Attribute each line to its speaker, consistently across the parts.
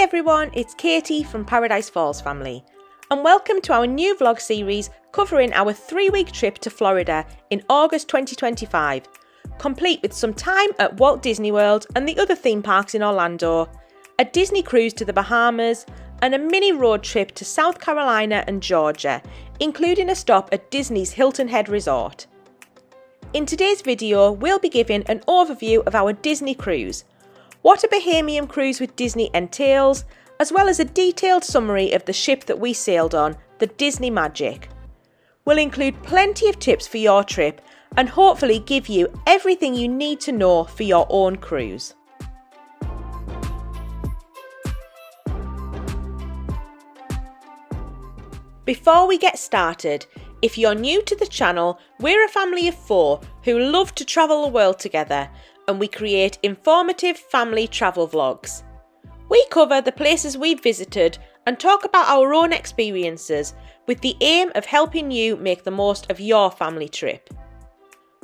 Speaker 1: everyone, it's Katie from Paradise Falls family, and welcome to our new vlog series covering our 3-week trip to Florida in August 2025, complete with some time at Walt Disney World and the other theme parks in Orlando, a Disney cruise to the Bahamas, and a mini road trip to South Carolina and Georgia, including a stop at Disney's Hilton Head Resort. In today's video, we'll be giving an overview of our Disney cruise, what a Bahamian cruise with Disney entails, as well as a detailed summary of the ship that we sailed on, the Disney Magic. We'll include plenty of tips for your trip and hopefully give you everything you need to know for your own cruise. Before we get started, if you're new to the channel, we're a family of 4 who love to travel the world together, and we create informative family travel vlogs. We cover the places we've visited and talk about our own experiences with the aim of helping you make the most of your family trip.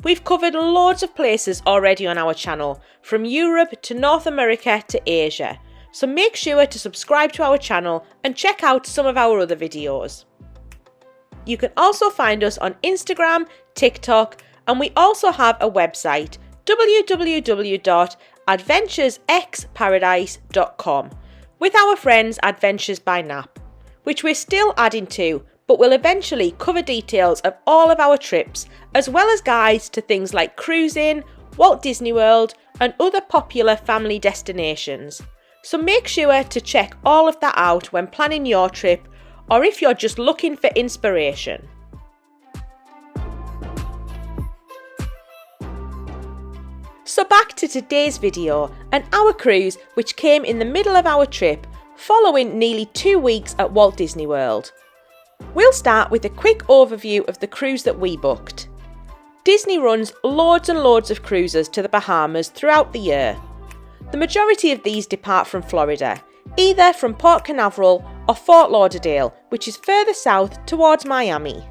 Speaker 1: We've covered loads of places already on our channel, from Europe to North America to Asia, so make sure to subscribe to our channel and check out some of our other videos. You can also find us on Instagram, TikTok, and we also have a website, www.adventuresxparadise.com, with our friends Adventures by Nap, which we're still adding to, but will eventually cover details of all of our trips, as well as guides to things like cruising, Walt Disney World, and other popular family destinations. So make sure to check all of that out when planning your trip, or if you're just looking for inspiration. So back to today's video and our cruise, which came in the middle of our trip, following nearly 2 weeks at Walt Disney World. We'll start with a quick overview of the cruise that we booked. Disney runs loads and loads of cruises to the Bahamas throughout the year. The majority of these depart from Florida, either from Port Canaveral or Fort Lauderdale, which is further south towards Miami.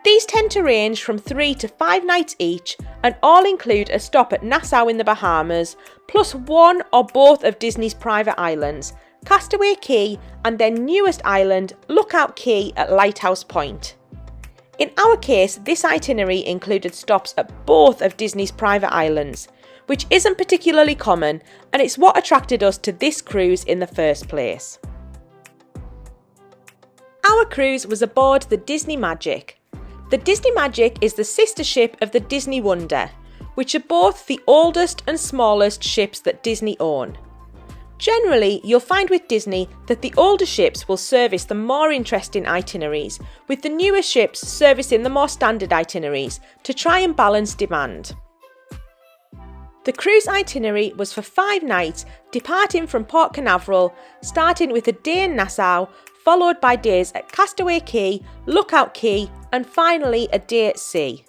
Speaker 1: These tend to range from 3 to 5 nights each and all include a stop at Nassau in the Bahamas, plus one or both of Disney's private islands, Castaway Cay and their newest island, Lookout Cay at Lighthouse Point. In our case, this itinerary included stops at both of Disney's private islands, which isn't particularly common, and it's what attracted us to this cruise in the first place. Our cruise was aboard the Disney Magic. The Disney Magic is the sister ship of the Disney Wonder, which are both the oldest and smallest ships that Disney own. Generally, you'll find with Disney that the older ships will service the more interesting itineraries, with the newer ships servicing the more standard itineraries to try and balance demand. The cruise itinerary was for 5 nights, departing from Port Canaveral, starting with a day in Nassau, followed by days at Castaway Cay, Lookout Cay, and finally a day at sea.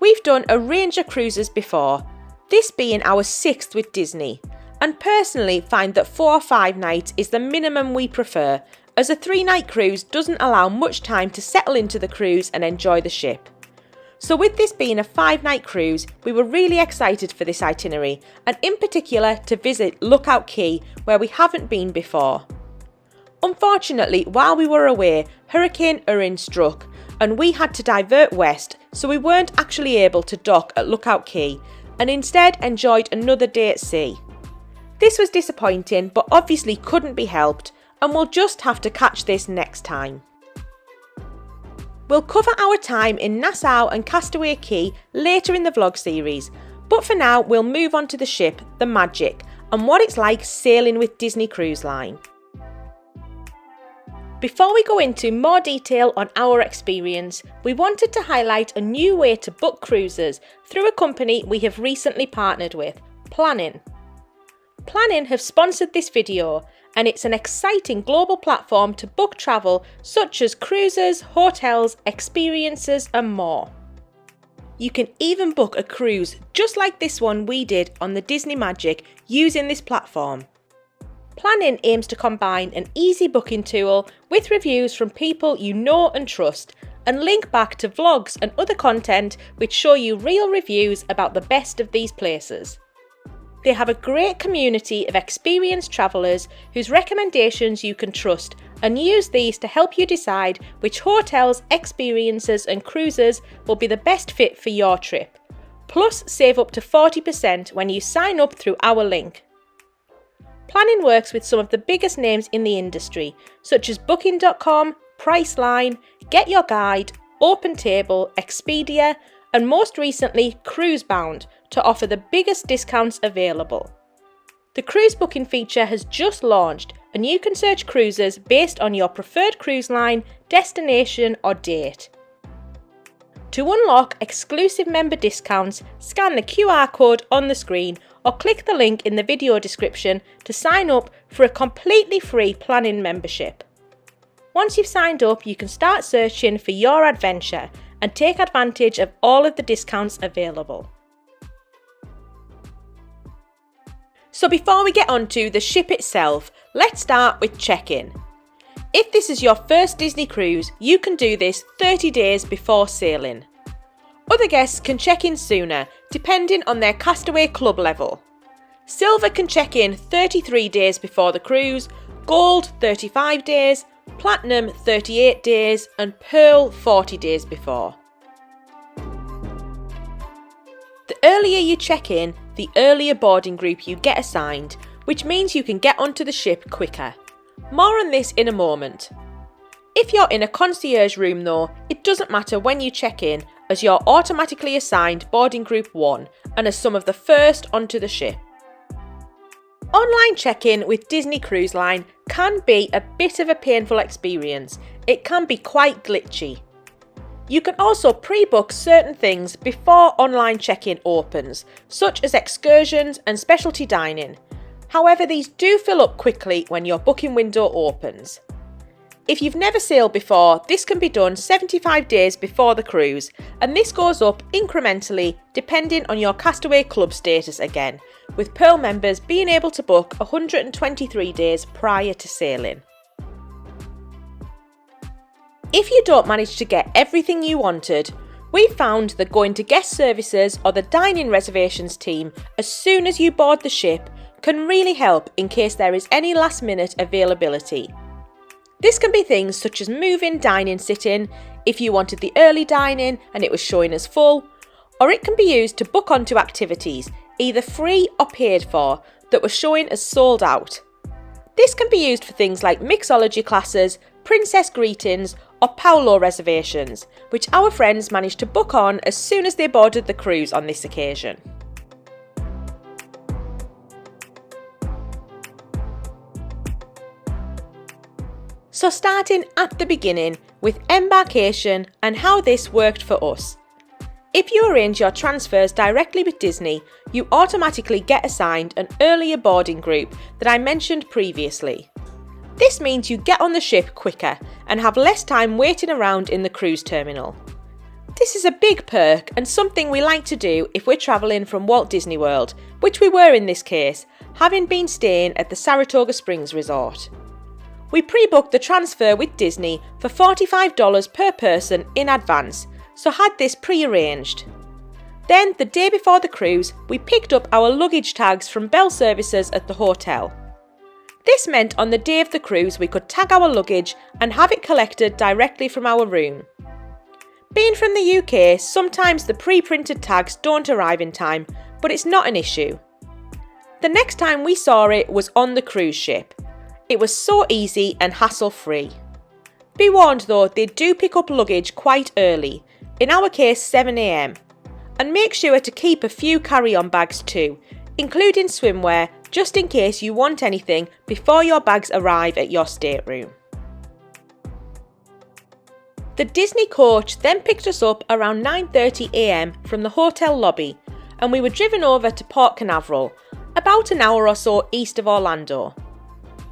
Speaker 1: We've done a range of cruises before, this being our 6th with Disney, and personally find that 4 or 5 nights is the minimum we prefer, as a 3-night cruise doesn't allow much time to settle into the cruise and enjoy the ship. So with this being a 5-night cruise, we were really excited for this itinerary, and in particular to visit Lookout Cay, where we haven't been before. Unfortunately, while we were away, Hurricane Erin struck, and we had to divert west, so we weren't actually able to dock at Lookout Cay, and instead enjoyed another day at sea. This was disappointing, but obviously couldn't be helped, and we'll just have to catch this next time. We'll cover our time in Nassau and Castaway Cay later in the vlog series, but for now we'll move on to the ship, the Magic, and what it's like sailing with Disney Cruise Line. Before we go into more detail on our experience, we wanted to highlight a new way to book cruises through a company we have recently partnered with, Planning. Planning have sponsored this video, and it's an exciting global platform to book travel such as cruises, hotels, experiences and more. You can even book a cruise just like this one we did on the Disney Magic using this platform. Planning aims to combine an easy booking tool with reviews from people you know and trust, and link back to vlogs and other content which show you real reviews about the best of these places. They have a great community of experienced travellers whose recommendations you can trust, and use these to help you decide which hotels, experiences and cruises will be the best fit for your trip. Plus, save up to 40% when you sign up through our link. Planning works with some of the biggest names in the industry, such as Booking.com, Priceline, Get Your Guide, OpenTable, Expedia, and most recently Cruisebound, to offer the biggest discounts available. The cruise booking feature has just launched, and you can search cruises based on your preferred cruise line, destination or date. To unlock exclusive member discounts, scan the QR code on the screen or click the link in the video description to sign up for a completely free planning membership. Once you've signed up, you can start searching for your adventure and take advantage of all of the discounts available. So before we get onto the ship itself, let's start with check-in. If this is your first Disney cruise, you can do this 30 days before sailing. Other guests can check in sooner, depending on their Castaway Club level. Silver can check in 33 days before the cruise, Gold 35 days, Platinum 38 days and Pearl 40 days before. The earlier you check in, the earlier boarding group you get assigned, which means you can get onto the ship quicker. More on this in a moment. If you're in a concierge room though, it doesn't matter when you check in, as you're automatically assigned boarding group 1 and as some of the first onto the ship. Online check-in with Disney Cruise Line can be a bit of a painful experience. It can be quite glitchy. You can also pre-book certain things before online check-in opens, such as excursions and specialty dining. However, these do fill up quickly when your booking window opens. If you've never sailed before, this can be done 75 days before the cruise, and this goes up incrementally depending on your Castaway Club status again, with Pearl members being able to book 123 days prior to sailing. If you don't manage to get everything you wanted, we found that going to guest services or the dining reservations team as soon as you board the ship can really help in case there is any last minute availability. This can be things such as move-in dining sit-in if you wanted the early dining and it was showing as full, or it can be used to book onto activities, either free or paid for, that were showing as sold out. This can be used for things like mixology classes, princess greetings or Paolo reservations, which our friends managed to book on as soon as they boarded the cruise on this occasion. So starting at the beginning with Embarkation and how this worked for us. If you arrange your transfers directly with Disney, you automatically get assigned an earlier boarding group that I mentioned previously. This means you get on the ship quicker and have less time waiting around in the cruise terminal. This is a big perk and something we like to do if we're travelling from Walt Disney World, which we were in this case, having been staying at the Saratoga Springs Resort. We pre-booked the transfer with Disney for $45 per person in advance, so had this pre-arranged. Then, the day before the cruise, we picked up our luggage tags from Bell Services at the hotel. This meant on the day of the cruise we could tag our luggage and have it collected directly from our room. Being from the UK, sometimes the pre-printed tags don't arrive in time, but it's not an issue. The next time we saw it was on the cruise ship. It was so easy and hassle-free. Be warned though, they do pick up luggage quite early, in our case 7 AM, and make sure to keep a few carry-on bags too, including swimwear, just in case you want anything before your bags arrive at your stateroom. The Disney coach then picked us up around 9:30 AM from the hotel lobby, and we were driven over to Port Canaveral, about an hour or so east of Orlando.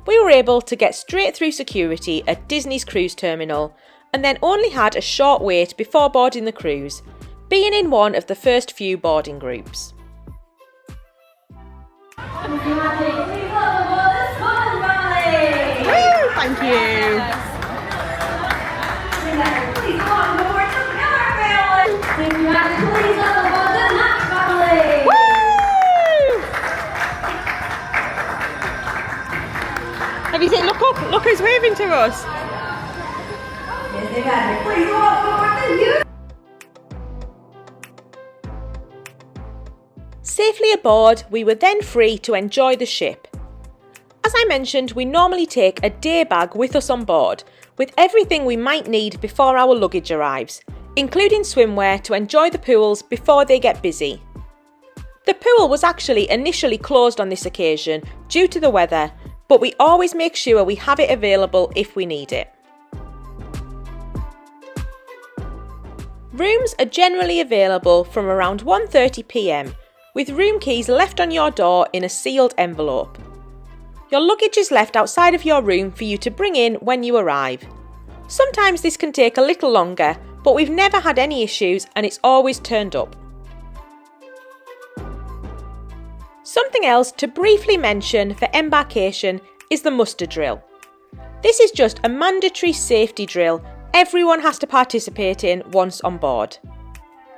Speaker 1: We were able to get straight through security at Disney's cruise terminal and then only had a short wait before boarding the cruise, being in one of the first few boarding groups.
Speaker 2: Thank you.
Speaker 1: who's waving to us. Safely aboard, we were then free to enjoy the ship. As I mentioned, we normally take a day bag with us on board, with everything we might need before our luggage arrives, including swimwear to enjoy the pools before they get busy. The pool was actually initially closed on this occasion due to the weather, but we always make sure we have it available if we need it. Rooms are generally available from around 1:30 p.m, with room keys left on your door in a sealed envelope. Your luggage is left outside of your room for you to bring in when you arrive. Sometimes this can take a little longer, but we've never had any issues and it's always turned up. Something else to briefly mention for embarkation is the muster drill. This is just a mandatory safety drill everyone has to participate in once on board.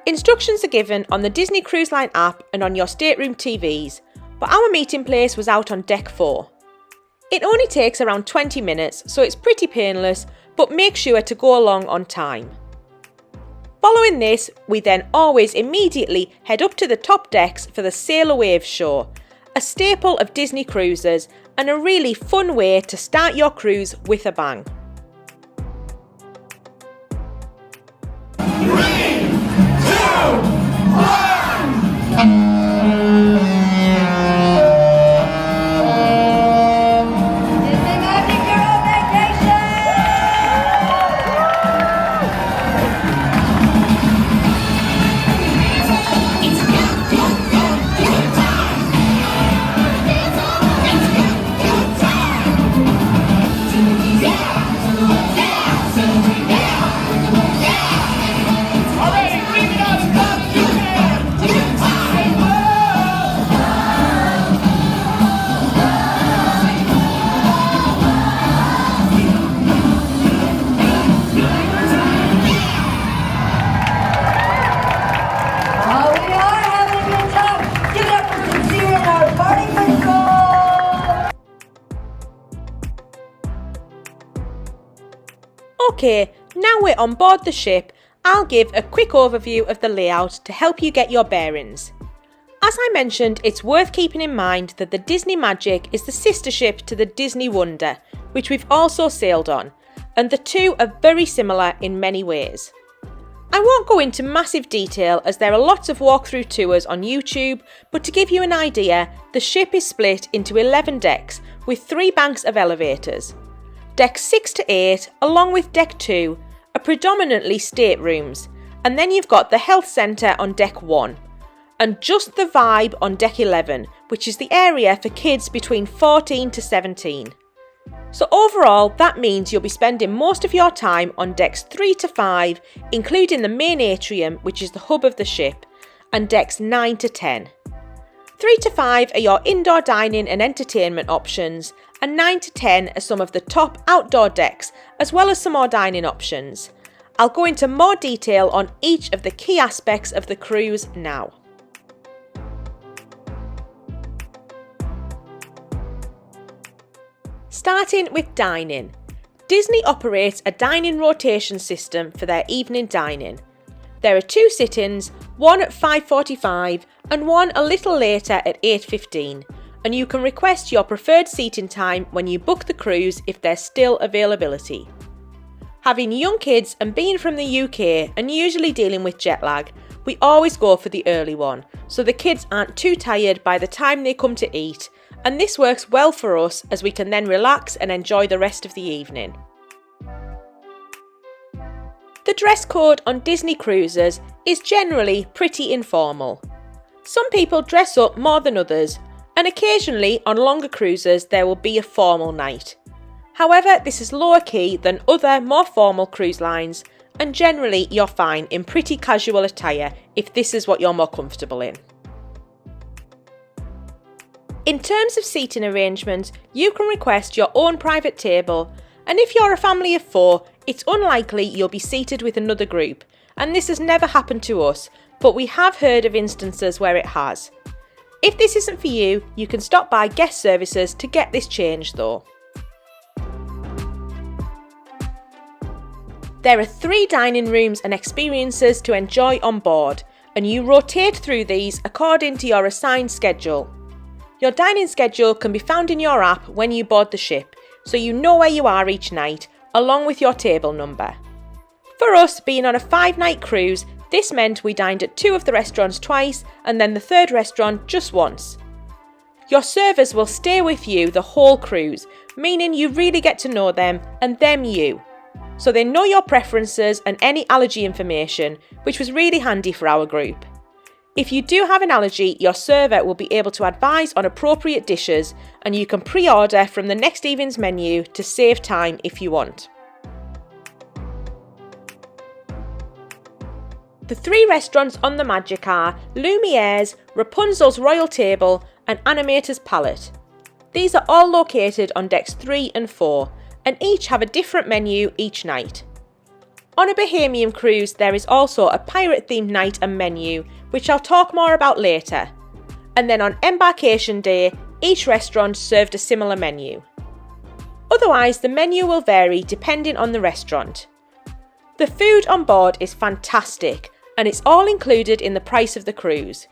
Speaker 1: Instructions are given on the Disney Cruise Line app and on your Stateroom TVs, but our meeting place was out on deck 4. It only takes around 20 minutes, so it's pretty painless, but make sure to go along on time. Following this, we then always immediately head up to the top decks for the Sailor Wave show, a staple of Disney cruises and a really fun way to start your cruise with a bang. Okay, now we're on board the ship, I'll give a quick overview of the layout to help you get your bearings. As I mentioned, it's worth keeping in mind that the Disney Magic is the sister ship to the Disney Wonder, which we've also sailed on, and the two are very similar in many ways. I won't go into massive detail as there are lots of walkthrough tours on YouTube, but to give you an idea, the ship is split into 11 decks with 3 banks of elevators. Decks 6 to 8, along with Deck 2, are predominantly staterooms, and then you've got the health centre on Deck 1, and just the Vibe on Deck 11, which is the area for kids between 14 to 17. So overall, that means you'll be spending most of your time on Decks 3 to 5, including the main atrium, which is the hub of the ship, and Decks 9 to 10. 3 to 5 are your indoor dining and entertainment options, and 9 to 10 are some of the top outdoor decks, as well as some more dining options. I'll go into more detail on each of the key aspects of the cruise now. Starting with dining. Disney operates a dining rotation system for their evening dining. There are 2 sit-ins, one at 5:45 and one a little later at 8:15, and you can request your preferred seating time when you book the cruise if there's still availability. Having young kids and being from the UK and usually dealing with jet lag, we always go for the early one, so the kids aren't too tired by the time they come to eat, and this works well for us as we can then relax and enjoy the rest of the evening. The dress code on Disney cruises is generally pretty informal. Some people dress up more than others, and occasionally on longer cruises there will be a formal night. However, this is lower key than other more formal cruise lines, and generally you're fine in pretty casual attire if this is what you're more comfortable in. In terms of seating arrangements, you can request your own private table, and if you're a family of 4, it's unlikely you'll be seated with another group, and this has never happened to us, but we have heard of instances where it has. If this isn't for you, you can stop by guest services to get this changed though. There are 3 dining rooms and experiences to enjoy on board, and you rotate through these according to your assigned schedule. Your dining schedule can be found in your app when you board the ship, so you know where you are each night, along with your table number. For us, being on a 5-night cruise, this meant we dined at 2 of the restaurants twice and then the 3rd restaurant just once. Your servers will stay with you the whole cruise, meaning you really get to know them and them you. So they know your preferences and any allergy information, which was really handy for our group. If you do have an allergy, your server will be able to advise on appropriate dishes, and you can pre-order from the next evening's menu to save time if you want. The 3 restaurants on the Magic are Lumiere's, Rapunzel's Royal Table and Animator's Palette. These are all located on decks 3 and 4, and each have a different menu each night. On a Bahamian cruise, there is also a pirate-themed night and menu, which I'll talk more about later. And then on Embarkation Day, each restaurant served a similar menu. Otherwise, the menu will vary depending on the restaurant. The food on board is fantastic, and it's all included in the price of the cruise.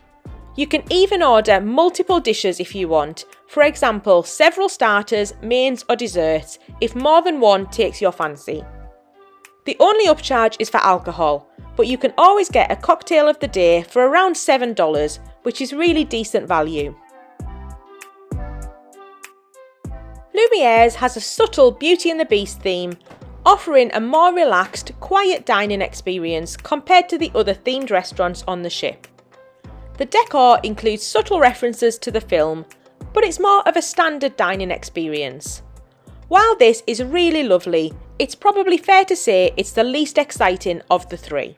Speaker 1: You can even order multiple dishes if you want, for example, several starters, mains or desserts, if more than one takes your fancy. The only upcharge is for alcohol, but you can always get a cocktail of the day for around $7, which is really decent value. Lumiere's has a subtle Beauty and the Beast theme, offering a more relaxed, quiet dining experience compared to the other themed restaurants on the ship. The decor includes subtle references to the film, but it's more of a standard dining experience. While this is really lovely, it's probably fair to say it's the least exciting of the 3.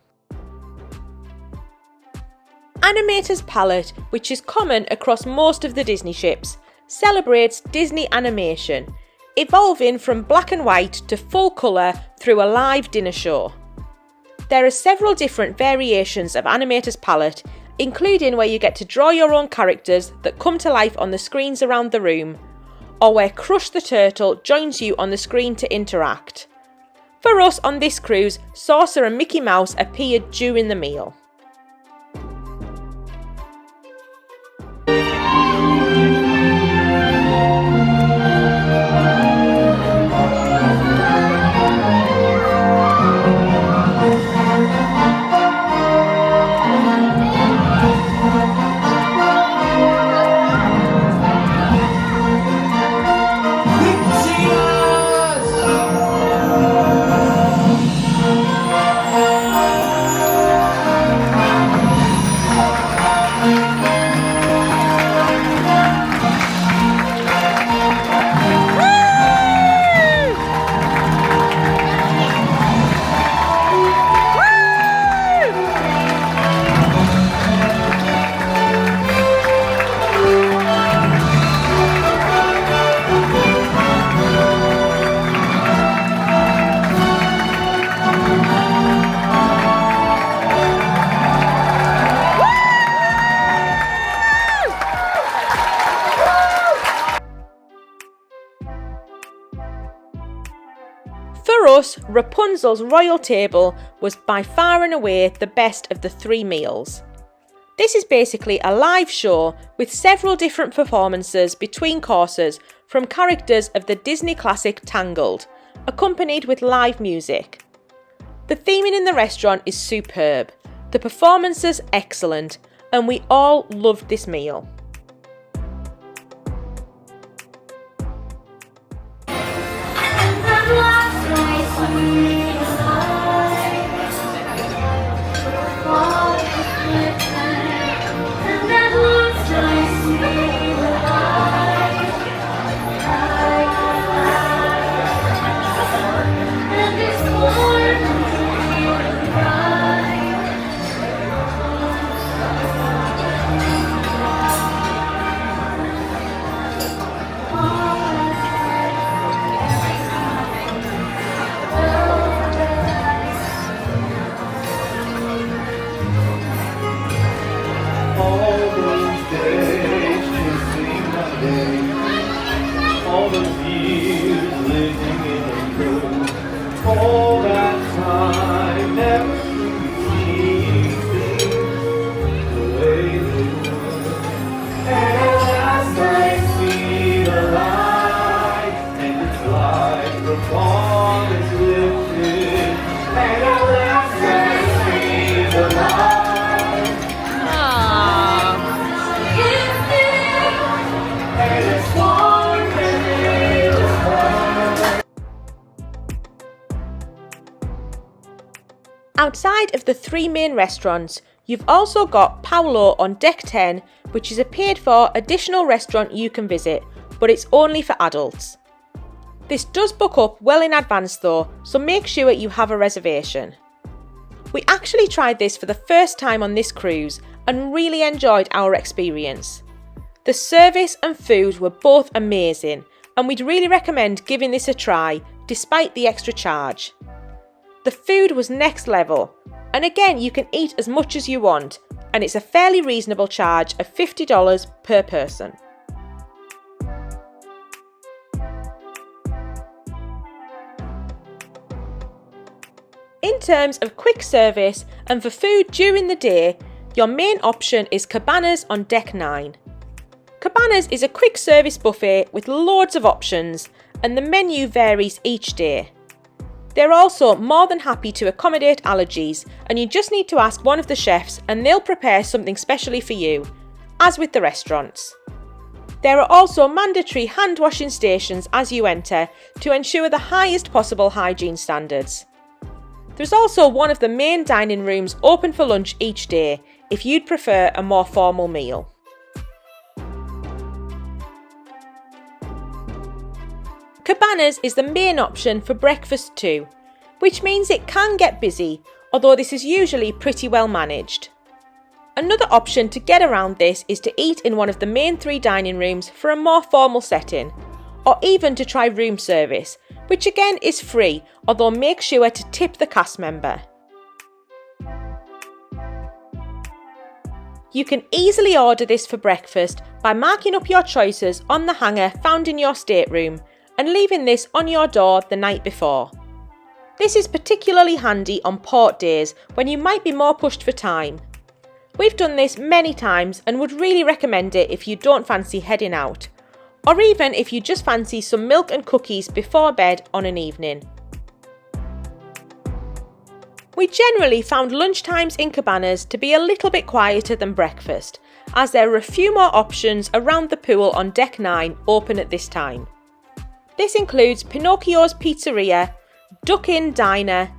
Speaker 1: Animator's Palette, which is common across most of the Disney ships, celebrates Disney animation, evolving from black and white to full colour through a live dinner show. There are several different variations of Animator's Palette, including where you get to draw your own characters that come to life on the screens around the room, or where Crush the Turtle joins you on the screen to interact. For us on this cruise, Saucer and Mickey Mouse appeared during the meal. For us, Rapunzel's Royal Table was by far and away the best of the 3 meals. This is basically a live show with several different performances between courses from characters of the Disney classic Tangled, accompanied with live music. The theming in the restaurant is superb, the performances excellent, and we all loved this meal.
Speaker 2: All those years living in a room, all that time.
Speaker 1: Outside of the 3 main restaurants, you've also got Paolo on deck 10, which is a paid-for additional restaurant you can visit, but it's only for adults. This does book up well in advance though, so make sure you have a reservation. We actually tried this for the first time on this cruise and really enjoyed our experience. The service and food were both amazing, and we'd really recommend giving this a try despite the extra charge. The food was next level, and again you can eat as much as you want, and it's a fairly reasonable charge of $50 per person. In terms of quick service and for food during the day, your main option is Cabanas on deck 9. Cabanas is a quick service buffet with loads of options, and the menu varies each day. They're also more than happy to accommodate allergies, and you just need to ask one of the chefs and they'll prepare something specially for you, as with the restaurants. There are also mandatory hand washing stations as you enter to ensure the highest possible hygiene standards. There's also one of the main dining rooms open for lunch each day if you'd prefer a more formal meal. Cabanas is the main option for breakfast too, which means it can get busy, although this is usually pretty well managed. Another option to get around this is to eat in one of the main 3 dining rooms for a more formal setting, or even to try room service, which again is free, although make sure to tip the cast member. You can easily order this for breakfast by marking up your choices on the hanger found in your stateroom and leaving this on your door the night before. This is particularly handy on port days when you might be more pushed for time. We've done this many times and would really recommend it if you don't fancy heading out, or even if you just fancy some milk and cookies before bed on an evening. We generally found lunchtimes in Cabanas to be a little bit quieter than breakfast, as there are a few more options around the pool on deck 9 open at this time. This includes Pinocchio's Pizzeria, Duck Inn Diner,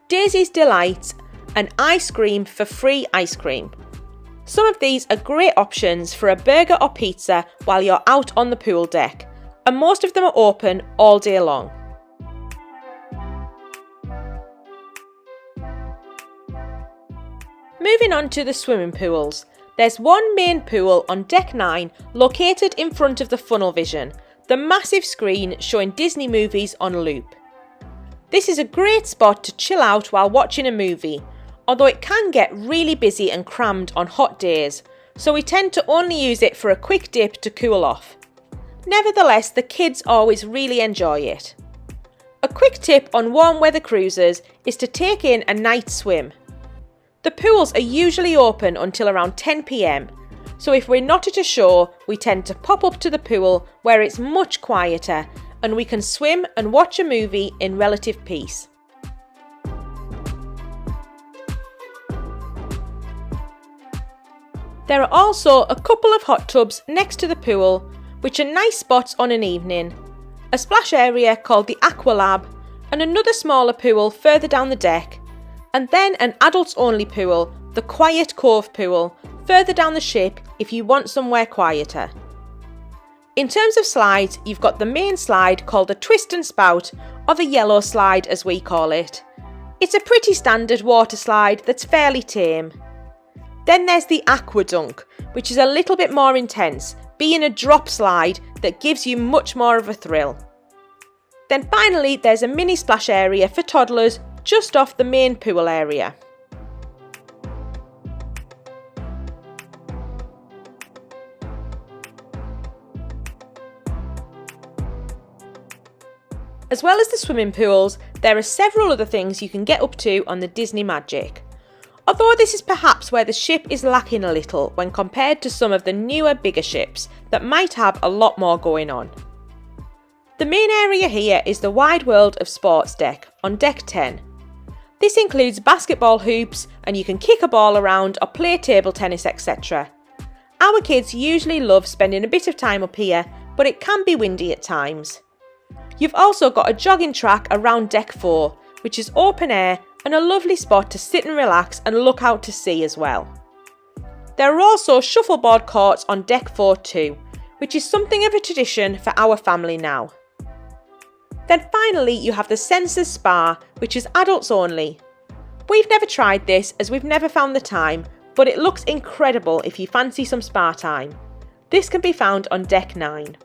Speaker 1: Daisy's Delights, and Ice Cream for free ice cream. Some of these are great options for a burger or pizza while you're out on the pool deck, and most of them are open all day long. Moving on to the swimming pools, there's one main pool on deck 9 located in front of the funnel vision, the massive screen showing Disney movies on loop. This is a great spot to chill out while watching a movie, although it can get really busy and crammed on hot days, so we tend to only use it for a quick dip to cool off. Nevertheless, the kids always really enjoy it. A quick tip on warm weather cruises is to take in a night swim. The pools are usually open until around 10 p.m, so if we're not at a show, we tend to pop up to the pool where it's much quieter and we can swim and watch a movie in relative peace. There are also a couple of hot tubs next to the pool, which are nice spots on an evening, a splash area called the Aqua Lab, and another smaller pool further down the deck, and then an adults only pool, the Quiet Cove pool, further down the ship if you want somewhere quieter. In terms of slides, you've got the main slide called the Twist and Spout, or the Yellow Slide as we call it. It's a pretty standard water slide that's fairly tame. Then there's the Aqua Dunk, which is a little bit more intense, being a drop slide that gives you much more of a thrill. Then finally there's a mini splash area for toddlers just off the main pool area. As well as the swimming pools, there are several other things you can get up to on the Disney Magic. Although this is perhaps where the ship is lacking a little when compared to some of the newer, bigger ships that might have a lot more going on. The main area here is the Wide World of Sports deck on deck 10. This includes basketball hoops, and you can kick a ball around or play table tennis, etc. Our kids usually love spending a bit of time up here, but it can be windy at times. You've also got a jogging track around deck 4, which is open air and a lovely spot to sit and relax and look out to sea as well. There are also shuffleboard courts on deck 4 too, which is something of a tradition for our family now. Then finally you have the Senses Spa, which is adults only. We've never tried this as we've never found the time, but it looks incredible if you fancy some spa time. This can be found on deck 9.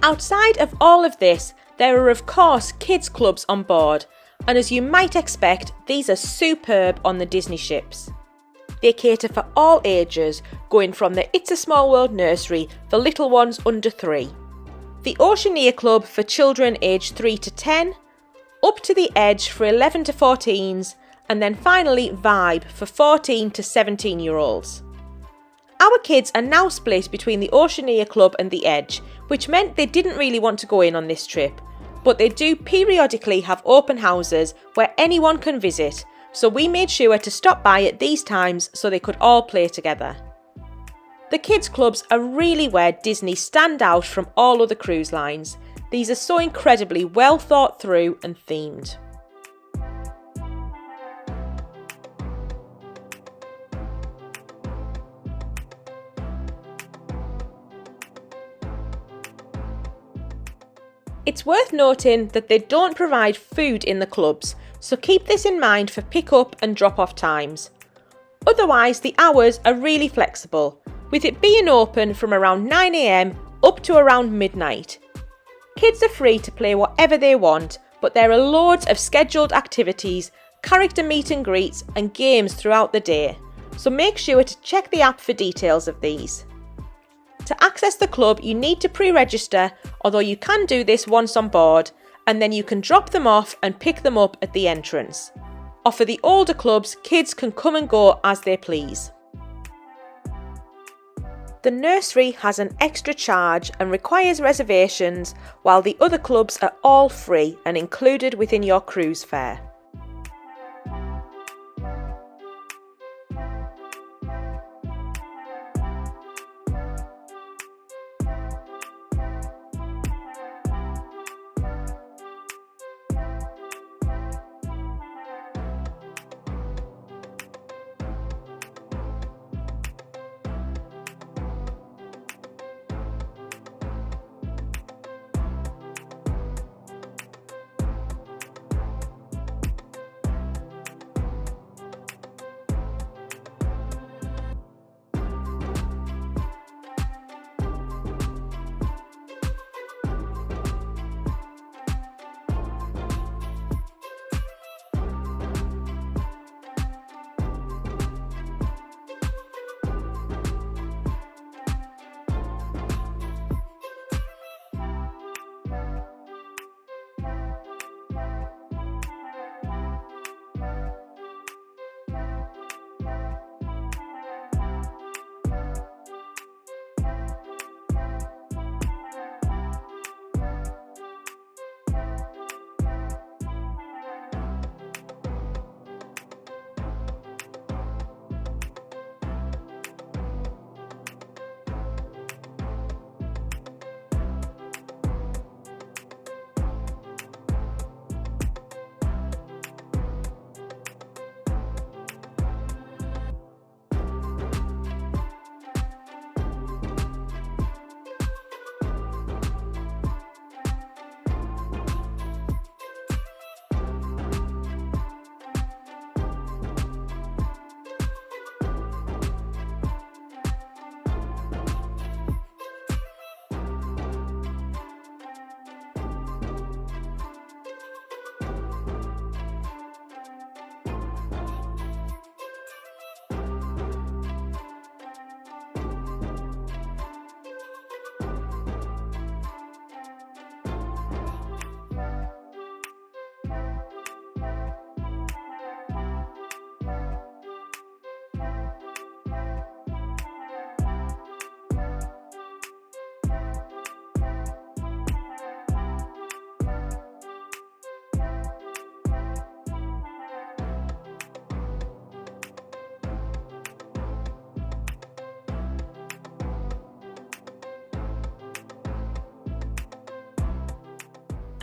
Speaker 1: Outside of all of this, there are of course kids clubs on board, and as you might expect, these are superb on the Disney ships. They cater for all ages, going from the It's a Small World nursery for little ones under 3, the Oceania Club for children aged 3 to 10, up to the Edge for 11 to 14s, and then finally Vibe for 14 to 17-year-olds. Our kids are now split between the Oceania Club and the Edge, which meant they didn't really want to go in on this trip, but they do periodically have open houses where anyone can visit, so we made sure to stop by at these times so they could all play together. The kids clubs are really where Disney stand out from all other cruise lines. These are so incredibly well thought through and themed. It's worth noting that they don't provide food in the clubs, so keep this in mind for pick-up and drop-off times. Otherwise, the hours are really flexible, with it being open from around 9 AM up to around midnight. Kids are free to play whatever they want, but there are loads of scheduled activities, character meet and greets and games throughout the day, so make sure to check the app for details of these. To access the club, you need to pre-register, although you can do this once on board, and then you can drop them off and pick them up at the entrance. Or for the older clubs, kids can come and go as they please. The nursery has an extra charge and requires reservations, while the other clubs are all free and included within your cruise fare.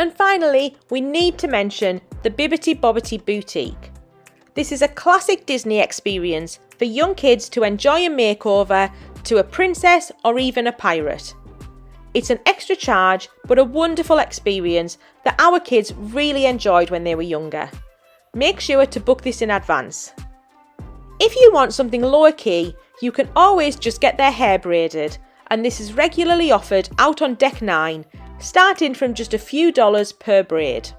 Speaker 1: And finally, we need to mention the Bibbidi Bobbidi Boutique. This is a classic Disney experience for young kids to enjoy a makeover to a princess or even a pirate. It's an extra charge, but a wonderful experience that our kids really enjoyed when they were younger. Make sure to book this in advance. If you want something lower key, you can always just get their hair braided, and this is regularly offered out on Deck 9, starting from just a few dollars per braid.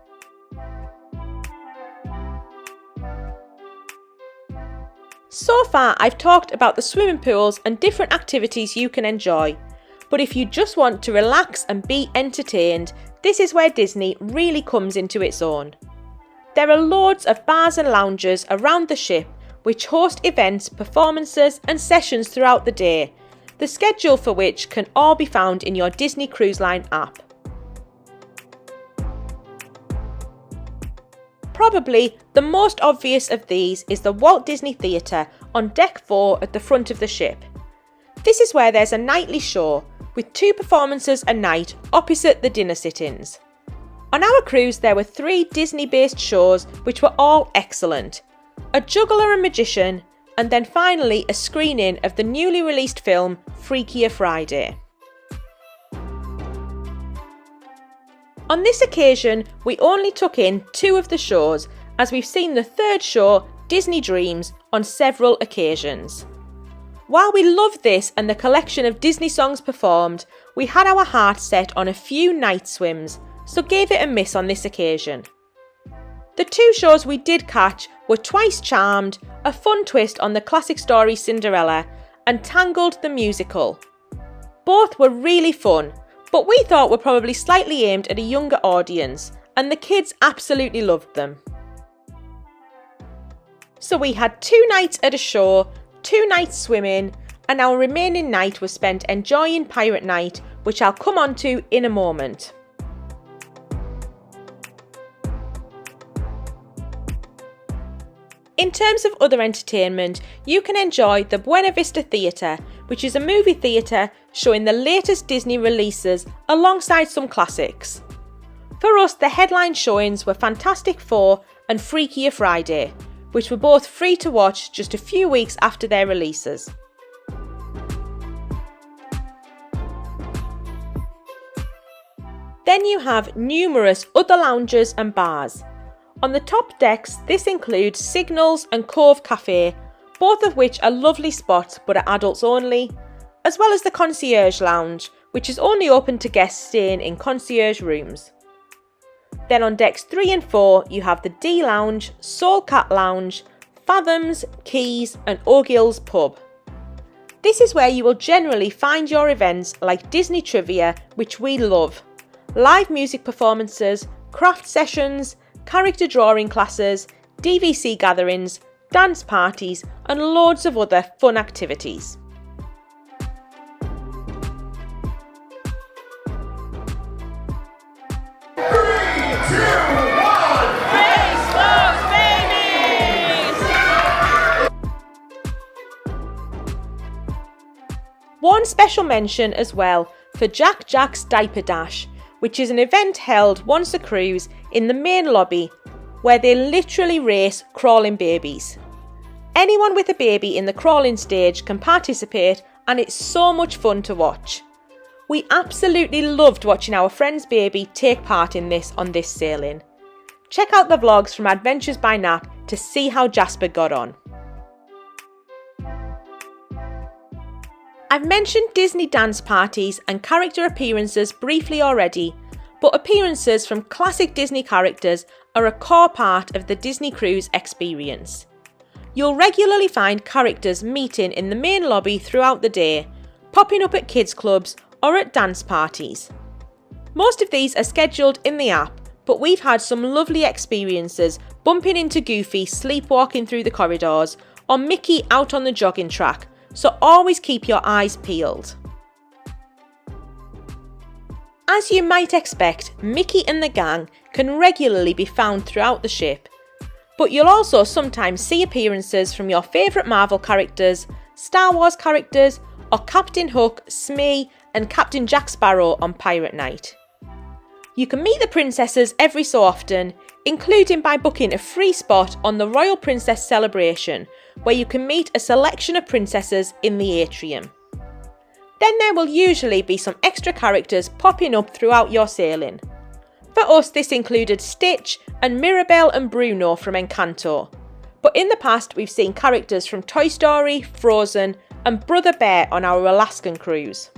Speaker 1: So far, I've talked about the swimming pools and different activities you can enjoy. But if you just want to relax and be entertained, this is where Disney really comes into its own. There are loads of bars and lounges around the ship which host events, performances and sessions throughout the day, the schedule for which can all be found in your Disney Cruise Line app. Probably the most obvious of these is the Walt Disney Theatre on Deck 4 at the front of the ship. This is where there's a nightly show with 2 performances a night opposite the dinner sit-ins. On our cruise there were 3 Disney-based shows which were all excellent. A juggler and magician, and then finally a screening of the newly released film Freakier Friday. On this occasion, we only took in 2 of the shows, as we've seen the 3rd show, Disney Dreams, on several occasions. While we loved this and the collection of Disney songs performed, we had our hearts set on a few night swims, so gave it a miss on this occasion. The 2 shows we did catch were Twice Charmed, a fun twist on the classic story Cinderella, and Tangled the Musical. Both were really fun, but we thought were probably slightly aimed at a younger audience, and the kids absolutely loved them. So we had 2 nights at a show, 2 nights swimming, and our remaining night was spent enjoying Pirate Night, which I'll come on to in a moment. In terms of other entertainment, you can enjoy the Buena Vista Theatre, which is a movie theatre showing the latest Disney releases alongside some classics. For us, the headline showings were Fantastic Four and Freakier Friday, which were both free to watch just a few weeks after their releases. Then you have numerous other lounges and bars. On the top decks, this includes Signals and Cove Cafe, both of which are lovely spots but are adults only, as well as the Concierge Lounge, which is only open to guests staying in concierge rooms. Then on decks 3 and 4, you have the D Lounge, Soul Cat Lounge, Fathoms, Keys and O'Gill's Pub. This is where you will generally find your events like Disney Trivia, which we love, live music performances, craft sessions, character drawing classes, DVC gatherings, dance parties and loads of other fun activities. One special mention as well for Jack Jack's Diaper Dash, which is an event held once a cruise in the main lobby where they literally race crawling babies. Anyone with a baby in the crawling stage can participate and it's so much fun to watch. We absolutely loved watching our friend's baby take part in this on this sailing. Check out the vlogs from Adventures by Nap to see how Jasper got on. I've mentioned Disney dance parties and character appearances briefly already, but appearances from classic Disney characters are a core part of the Disney Cruise experience. You'll regularly find characters meeting in the main lobby throughout the day, popping up at kids clubs or at dance parties. Most of these are scheduled in the app, but we've had some lovely experiences bumping into Goofy sleepwalking through the corridors or Mickey out on the jogging track, so always keep your eyes peeled. As you might expect, Mickey and the gang can regularly be found throughout the ship, but you'll also sometimes see appearances from your favourite Marvel characters, Star Wars characters, or Captain Hook, Smee and Captain Jack Sparrow on Pirate Night. You can meet the princesses every so often, including by booking a free spot on the Royal Princess Celebration, where you can meet a selection of princesses in the atrium. Then there will usually be some extra characters popping up throughout your sailing. For us, this included Stitch and Mirabelle and Bruno from Encanto. But in the past, we've seen characters from Toy Story, Frozen, and Brother Bear on our Alaskan cruise.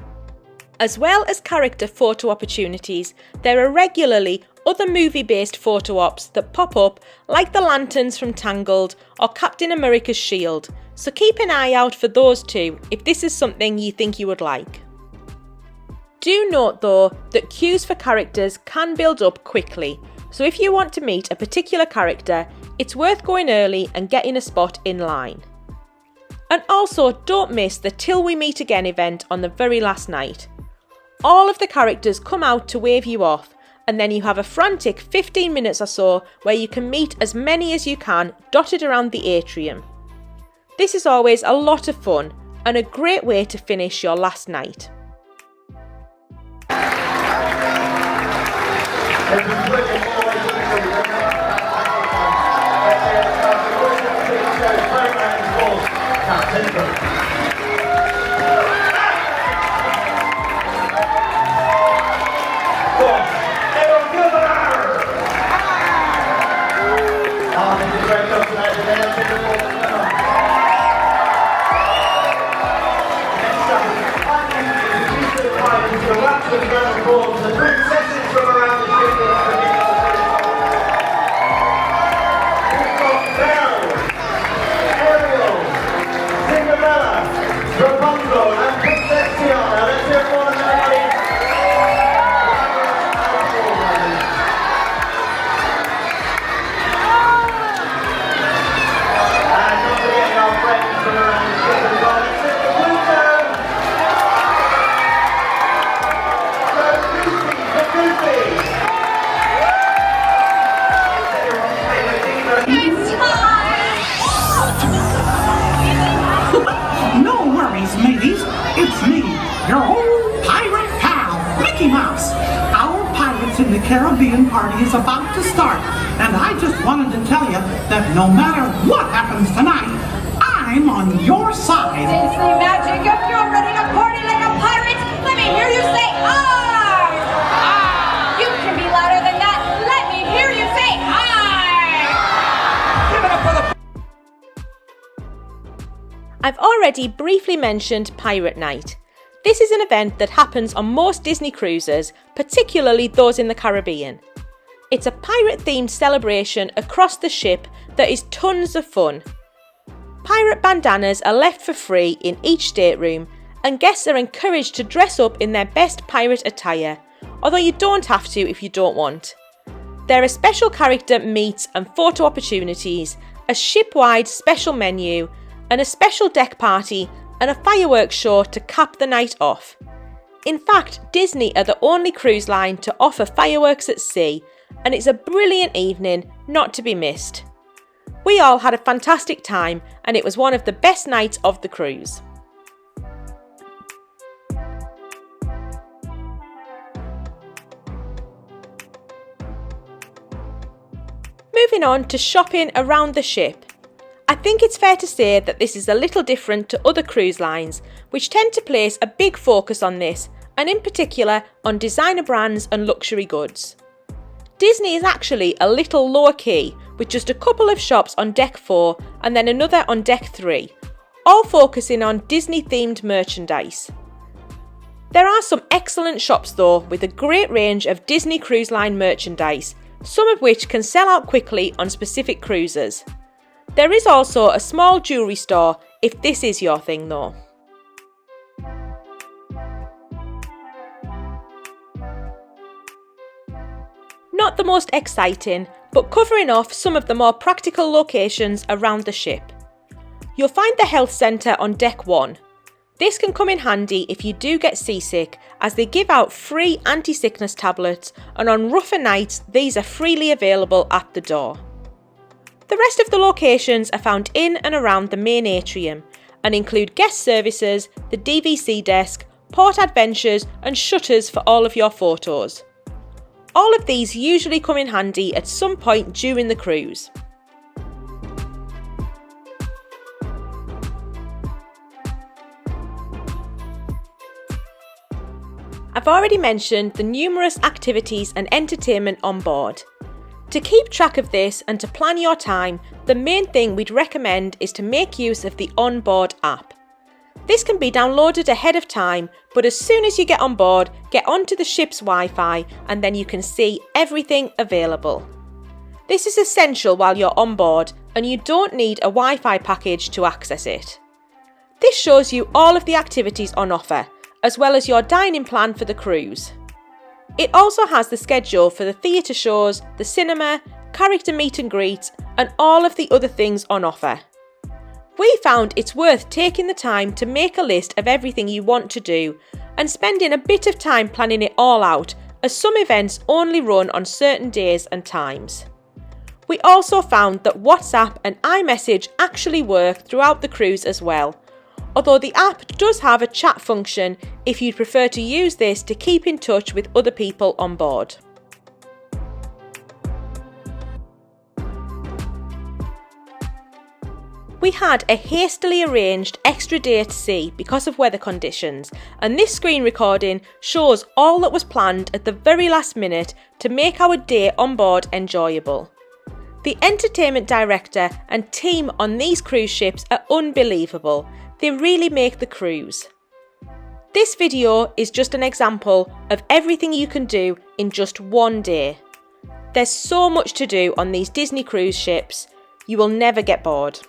Speaker 1: As well as character photo opportunities, there are regularly other movie-based photo ops that pop up, like the lanterns from Tangled or Captain America's shield, so keep an eye out for those too if this is something you think you would like. Do note though that queues for characters can build up quickly, so if you want to meet a particular character, it's worth going early and getting a spot in line. And also don't miss the Till We Meet Again event on the very last night. All of the characters come out to wave you off, and then you have a frantic 15 minutes or so where you can meet as many as you can dotted around the atrium. This is always a lot of fun and a great way to finish your last night.
Speaker 2: Caribbean party is about to start, and I just wanted to tell you that no matter what happens tonight, I'm on your side.
Speaker 3: Disney magic, if you're ready to party like a pirate, let me hear you say "Arr!" You can be louder than that. Let me hear you say "Arr!" Give it up for the...
Speaker 1: I've already briefly mentioned Pirate Night. This is an event that happens on most Disney cruises, particularly those in the Caribbean. It's a pirate-themed celebration across the ship that is tons of fun. Pirate bandanas are left for free in each stateroom, and guests are encouraged to dress up in their best pirate attire, although you don't have to if you don't want. There are special character meets and photo opportunities, a ship-wide special menu, and a special deck party and a fireworks show to cap the night off. In fact, Disney are the only cruise line to offer fireworks at sea, and it's a brilliant evening not to be missed. We all had a fantastic time, and it was one of the best nights of the cruise. Moving on to shopping around the ship. I think it's fair to say that this is a little different to other cruise lines, which tend to place a big focus on this, and in particular on designer brands and luxury goods. Disney is actually a little lower key, with just a couple of shops on deck 4 and then another on deck 3, all focusing on Disney-themed merchandise. There are some excellent shops though, with a great range of Disney Cruise Line merchandise, some of which can sell out quickly on specific cruises. There is also a small jewellery store if this is your thing though. Not the most exciting, but covering off some of the more practical locations around the ship. You'll find the health centre on deck 1. This can come in handy if you do get seasick, as they give out free anti-sickness tablets, and on rougher nights these are freely available at the door. The rest of the locations are found in and around the main atrium and include guest services, the DVC desk, port adventures and shutters for all of your photos. all of these usually come in handy at some point during the cruise. I've already mentioned the numerous activities and entertainment on board. To keep track of this and to plan your time, the main thing we'd recommend is to make use of the onboard app. This can be downloaded ahead of time, but as soon as you get on board, get onto the ship's Wi-Fi and then you can see everything available. This is essential while you're on board and you don't need a Wi-Fi package to access it. This shows you all of the activities on offer, as well as your dining plan for the cruise. It also has the schedule for the theatre shows, the cinema, character meet and greets, and all of the other things on offer. We found it's worth taking the time to make a list of everything you want to do and spending a bit of time planning it all out, as some events only run on certain days and times. We also found that WhatsApp and iMessage actually work throughout the cruise as well, although the app does have a chat function if you'd prefer to use this to keep in touch with other people on board. We had a hastily arranged extra day at sea because of weather conditions, and this screen recording shows all that was planned at the very last minute to make our day on board enjoyable. The entertainment director and team on these cruise ships are unbelievable. They really make the cruise. This video is just an example of everything you can do in just one day. There's so much to do on these Disney cruise ships, you will never get bored.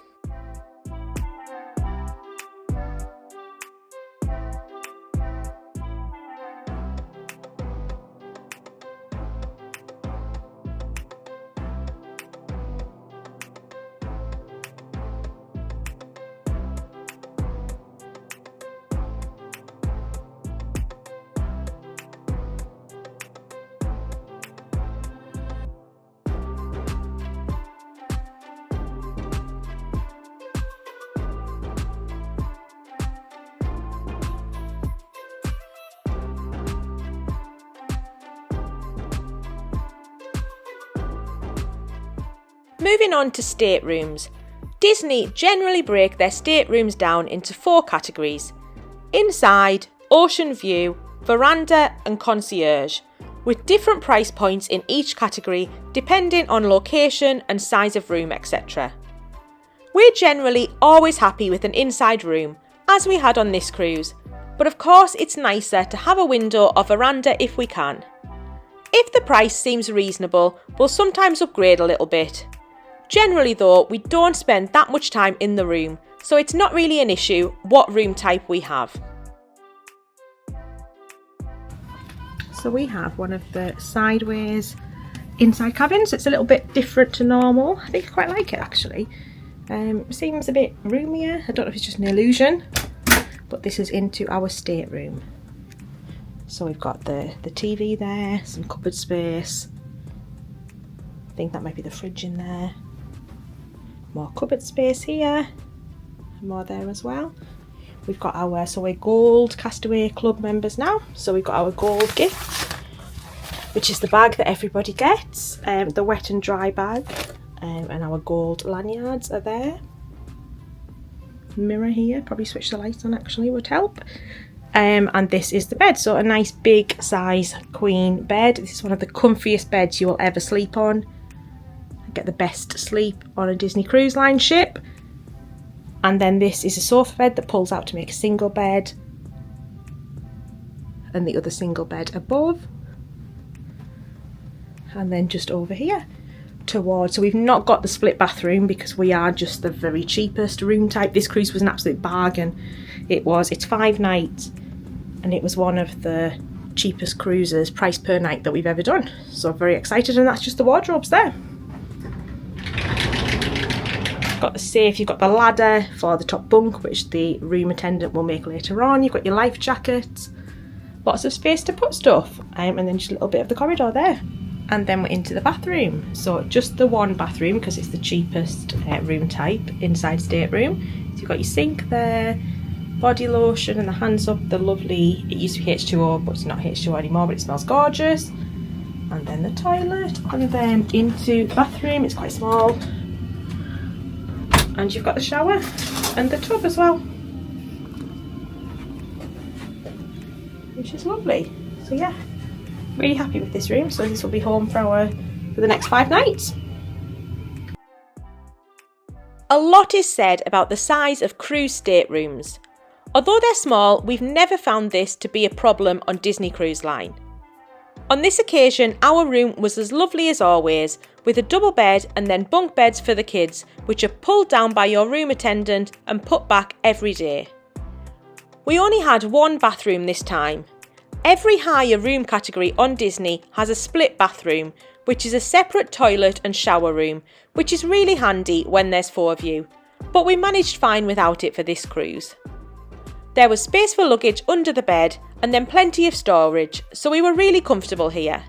Speaker 1: Moving on to staterooms. Disney generally break their staterooms down into 4 categories: inside, ocean view, veranda and concierge, with different price points in each category depending on location and size of room, etc. We're generally always happy with an inside room, as we had on this cruise, but of course it's nicer to have a window or veranda if we can. If the price seems reasonable, we'll sometimes upgrade a little bit. Generally though, we don't spend that much time in the room, so it's not really an issue what room type we have. So we have one of the sideways inside cabins. It's a little bit different to normal. I think I quite like it actually. Seems a bit roomier. I don't know if it's just an illusion, but this is into our stateroom. So we've got the TV there, some cupboard space. I think that might be the fridge in there. More cupboard space here, more there as well. We've got our, so we're Gold Castaway Club members now, so we've got our gold gift, which is the bag that everybody gets, the wet and dry bag, and our gold lanyards are there. Mirror here, probably switch the lights on actually would help. And this is the bed, so a nice big size queen bed. This is one of the comfiest beds you will ever sleep on. Get the best sleep on a Disney Cruise Line ship. And then this is a sofa bed that pulls out to make a single bed, and the other single bed above. And then just over here towards, so we've not got the split bathroom because we are just the very cheapest room type. This cruise was an absolute bargain. It's 5 nights and it was one of the cheapest cruises price per night that we've ever done, so I'm very excited. And that's just the wardrobes there. Got the safe, you've got the ladder for the top bunk, which the room attendant will make later on. You've got your life jackets, lots of space to put stuff, and then just a little bit of the corridor there. And then we're into the bathroom. So just the one bathroom because it's the cheapest room type inside stateroom. So you've got your sink there, body lotion and the hand soap, the lovely, it used to be H2O but it's not H2O anymore, but it smells gorgeous. and then the toilet, and then into the bathroom. It's quite small, and you've got the shower and the tub as well, which is lovely. So yeah, really happy with this room. So this will be home for the next 5 nights. A lot is said about the size of cruise staterooms. Although they're small, we've never found this to be a problem on Disney Cruise Line. On this occasion, our room was as lovely as always, with a double bed and then bunk beds for the kids, which are pulled down by your room attendant and put back every day. We only had one bathroom this time. Every higher room category on Disney has a split bathroom, which is a separate toilet and shower room, which is really handy when there's 4 of you, but we managed fine without it for this cruise. There was space for luggage under the bed and then plenty of storage, so we were really comfortable here.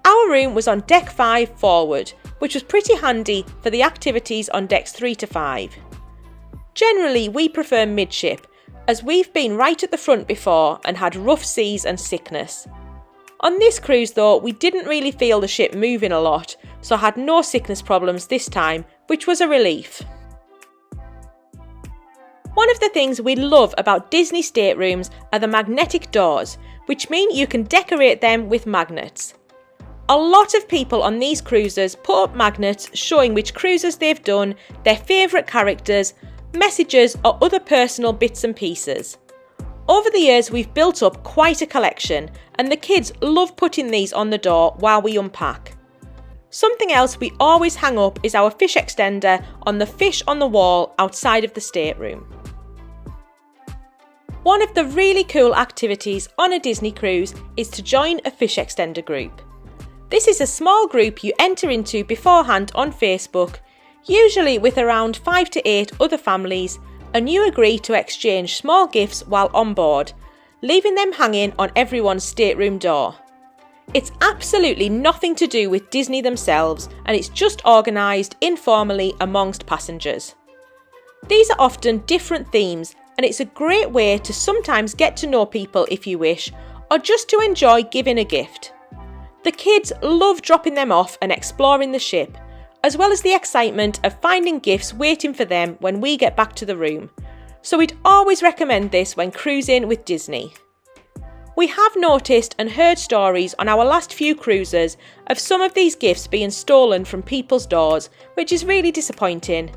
Speaker 1: Our room was on deck 5 forward, which was pretty handy for the activities on decks 3 to 5. Generally, we prefer midship, as we've been right at the front before and had rough seas and sickness. On this cruise though, we didn't really feel the ship moving a lot, so had no sickness problems this time, which was a relief. One of the things we love about Disney staterooms are the magnetic doors, which mean you can decorate them with magnets. A lot of people on these cruises put up magnets showing which cruises they've done, their favourite characters, messages or other personal bits and pieces. Over the years we've built up quite a collection, and the kids love putting these on the door while we unpack. Something else we always hang up is our fish extender on the fish on the wall outside of the stateroom. One of the really cool activities on a Disney cruise is to join a fish extender group. This is a small group you enter into beforehand on Facebook, usually with around 5 to 8 other families, and you agree to exchange small gifts while on board, leaving them hanging on everyone's stateroom door. It's absolutely nothing to do with Disney themselves, and it's just organised informally amongst passengers. These are often different themes, and it's a great way to sometimes get to know people if you wish, or just to enjoy giving a gift. The kids love dropping them off and exploring the ship, as well as the excitement of finding gifts waiting for them when we get back to the room. So we'd always recommend this when cruising with Disney. We have noticed and heard stories on our last few cruises of some of these gifts being stolen from people's doors, which is really disappointing.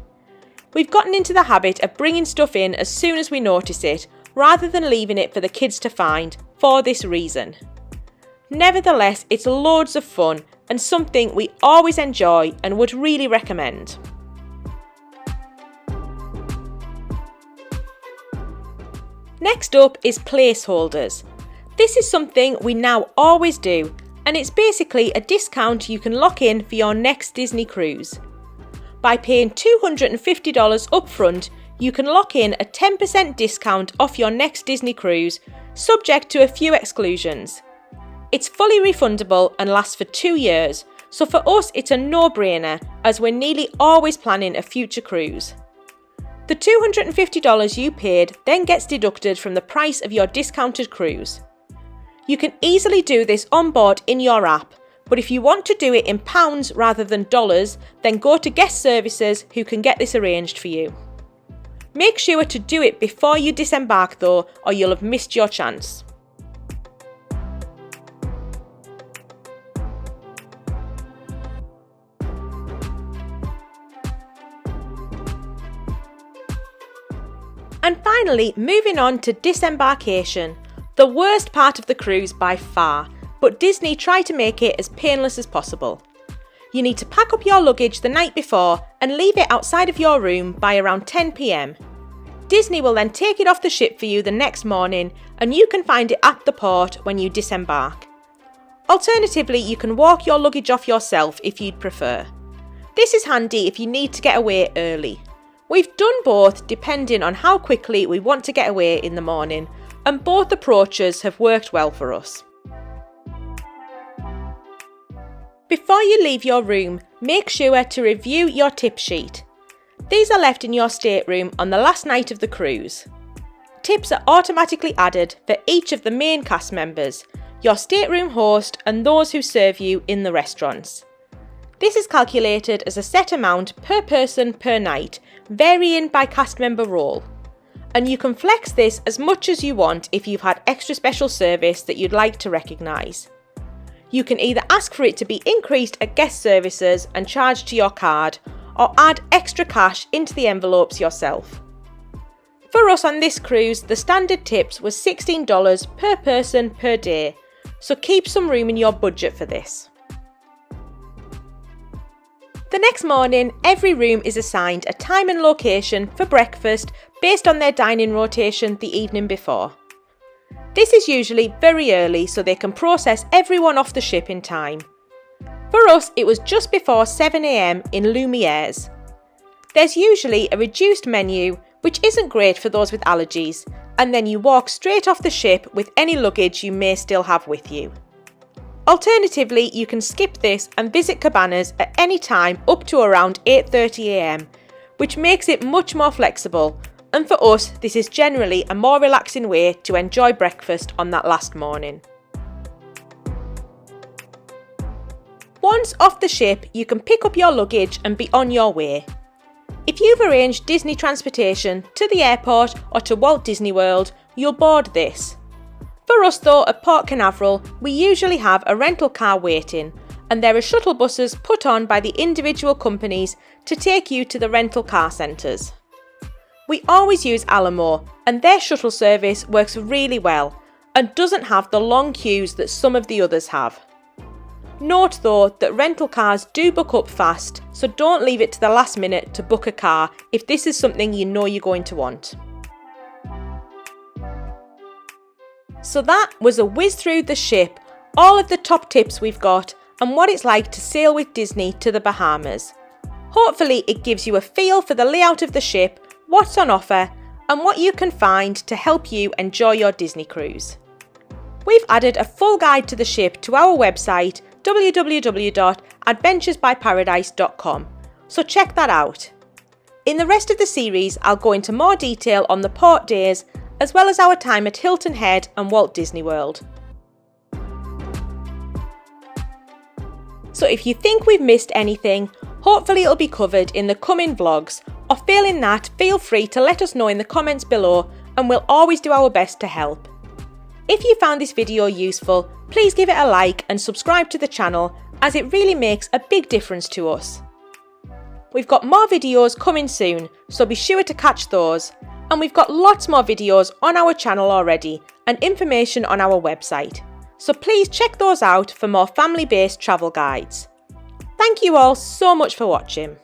Speaker 1: We've gotten into the habit of bringing stuff in as soon as we notice it, rather than leaving it for the kids to find, for this reason. Nevertheless, it's loads of fun and something we always enjoy and would really recommend. Next up is Placeholders. This is something we now always do, and it's basically a discount you can lock in for your next Disney cruise. By paying $250 upfront, you can lock in a 10% discount off your next Disney cruise, subject to a few exclusions. It's fully refundable and lasts for 2 years, so for us it's a no-brainer as we're nearly always planning a future cruise. The $250 you paid then gets deducted from the price of your discounted cruise. You can easily do this on board in your app, but if you want to do it in pounds rather than dollars, then go to guest services who can get this arranged for you. Make sure to do it before you disembark though, or you'll have missed your chance. And finally, moving on to Disembarkation, the worst part of the cruise by far, but Disney try to make it as painless as possible. You need to pack up your luggage the night before and leave it outside of your room by around 10 p.m. Disney will then take it off the ship for you the next morning, and you can find it at the port when you disembark. Alternatively, you can walk your luggage off yourself if you'd prefer. This is handy if you need to get away early. We've done both depending on how quickly we want to get away in the morning, and both approaches have worked well for us. Before you leave your room, make sure to review your tip sheet. These are left in your stateroom on the last night of the cruise. tips are automatically added for each of the main cast members, your stateroom host and those who serve you in the restaurants. This is calculated as a set amount per person per night, varying by cast member role. And you can flex this as much as you want if you've had extra special service that you'd like to recognise. You can either ask for it to be increased at guest services and charged to your card, or add extra cash into the envelopes yourself. For us on this cruise, the standard tips was $16 per person per day, so keep some room in your budget for this. The next morning, every room is assigned a time and location for breakfast based on their dining rotation the evening before. This is usually very early so they can process everyone off the ship in time. For us, it was just before 7 AM in Lumiere's. There's usually a reduced menu, which isn't great for those with allergies, and then you walk straight off the ship with any luggage you may still have with you. Alternatively, you can skip this and visit cabanas at any time up to around 8:30 AM, which makes it much more flexible, and for us this is generally a more relaxing way to enjoy breakfast on that last morning. Once off the ship, you can pick up your luggage and be on your way. If you've arranged Disney transportation to the airport or to Walt Disney World, you'll board this. For us though, at Port Canaveral, we usually have a rental car waiting, and there are shuttle buses put on by the individual companies to take you to the rental car centres. We always use Alamo, and their shuttle service works really well and doesn't have the long queues that some of the others have. Note though that rental cars do book up fast, so don't leave it to the last minute to book a car if this is something you know you're going to want. So that was a whiz through the ship, all of the top tips we've got and what it's like to sail with Disney to the Bahamas. Hopefully it gives you a feel for the layout of the ship, what's on offer and what you can find to help you enjoy your Disney cruise. We've added a full guide to the ship to our website www.adventuresbyparadise.com, so check that out. In the rest of the series I'll go into more detail on the port days as well as our time at Hilton Head and Walt Disney World. So if you think we've missed anything, hopefully it'll be covered in the coming vlogs, or failing that, feel free to let us know in the comments below and we'll always do our best to help. If you found this video useful, please give it a like and subscribe to the channel as it really makes a big difference to us. We've got more videos coming soon, so be sure to catch those. And we've got lots more videos on our channel already and information on our website. So please check those out for more family-based travel guides. Thank you all so much for watching.